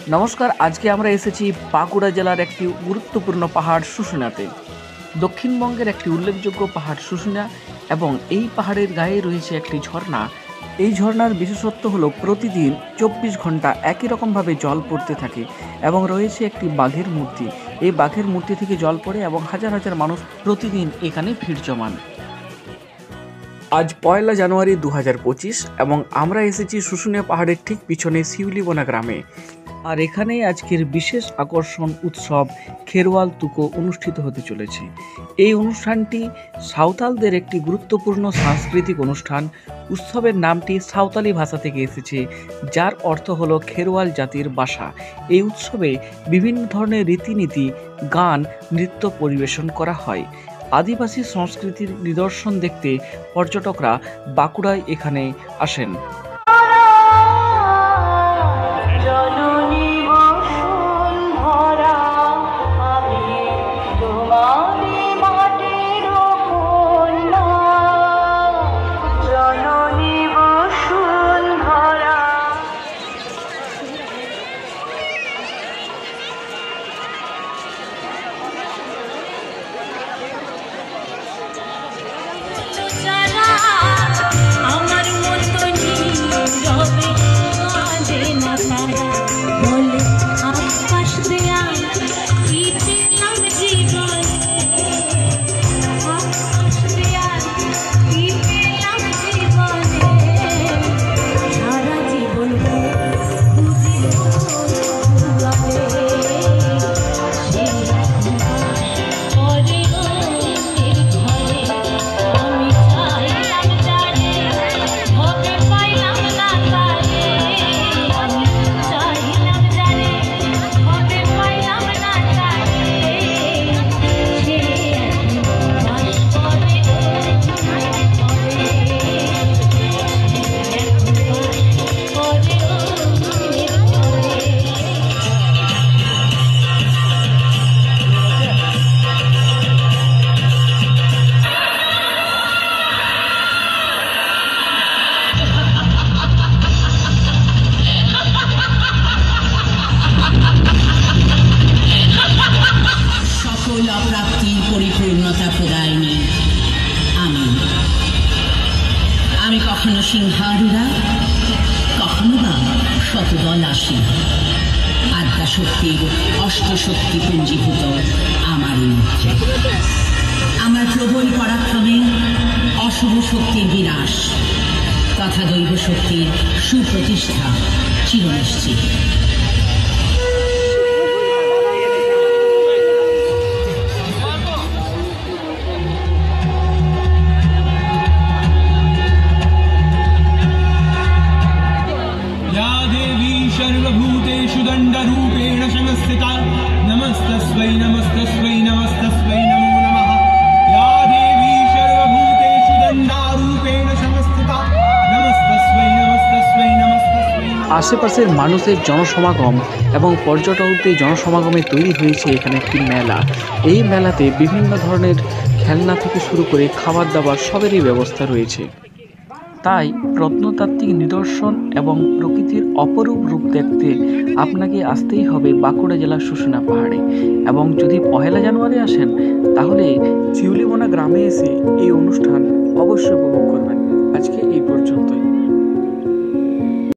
নমস্কার, আজকে আমরা এসেছি বাঁকুড়া জেলার একটি গুরুত্বপূর্ণ পাহাড় শুশুনিয়াতে। দক্ষিণবঙ্গের একটি উল্লেখযোগ্য পাহাড় শুশুনিয়া এবং এই পাহাড়ের গায়ে রয়েছে একটি ঝর্ণা। এই ঝর্ণার বিশেষত্ব হলো প্রতিদিন 24 ঘন্টা একই রকমভাবে জল পড়তে থাকে এবং রয়েছে একটি বাঘের মূর্তি। এই বাঘের মূর্তি থেকে জল পড়ে এবং হাজার হাজার মানুষ প্রতিদিন এখানে ভিড় জমান। আজ 1 জানুয়ারি 2025 এবং আমরা এসেছি শুশুনিয়া পাহাড়ের ঠিক পিছনে শিউলিবোনা গ্রামে। আর এখানেই আজকের বিশেষ আকর্ষণ উৎসব খেরওয়াল তুকো অনুষ্ঠিত হতে চলেছে। এই অনুষ্ঠানটি সাঁওতালদের একটি গুরুত্বপূর্ণ সাংস্কৃতিক অনুষ্ঠান। উৎসবের নামটি সাঁওতালি ভাষা থেকে এসেছে, যার অর্থ হলো খেরওয়াল জাতির বাসা। এই উৎসবে বিভিন্ন ধরনের রীতিনীতি, গান, নৃত্য পরিবেশন করা হয়। আদিবাসী সংস্কৃতির নিদর্শন দেখতে পর্যটকরা বাঁকুড়ায় এখানে আসেন। পরিপূর্ণতা প্রদায়নি আমি কখনো সিংহারুরা, কখনো বা শতদল আসি। আদ্যাশক্তির অষ্টশক্তি পুঞ্জীভূত আমারই মধ্যে। আমার প্রবল পরাক্রমে অশুভ শক্তির বিনাশ তথা দৈব শক্তির সুপ্রতিষ্ঠা চিরনিশ্চিত। सर्वभूतेषु दण्डरूपेण संस्थिता नमस्तस्मै नमस्तस्मै नमस्तस्मै नमो नमः। या देवी सर्वभूतेषु दण्डारूपेण संस्थिता नमस्तस्मै नमस्तस्मै नमस्तस्मै। আশেপাশের মানুষের জনসমাগম এবং পর্যটকদের জনসমাগমে তৈরি হয়েছে এখানে একটি মেলা। এই মেলাতে বিভিন্ন ধরনের খেলনা থেকে শুরু করে খাবার দাবার সবেরই ব্যবস্থা রয়েছে। তাই প্রত্নতাত্ত্বিক নিদর্শন এবং প্রকৃতির অপরূপ রূপ দেখতে আপনাকে আসতেই হবে বাঁকুড়া জেলার শুশুনিয়া পাহাড়ে। এবং যদি 1 জানুয়ারি আসেন তাহলে শিউলিবোনা গ্রামে এসে এই অনুষ্ঠান অবশ্যই উপভোগ করবেন। আজকে এই পর্যন্তই।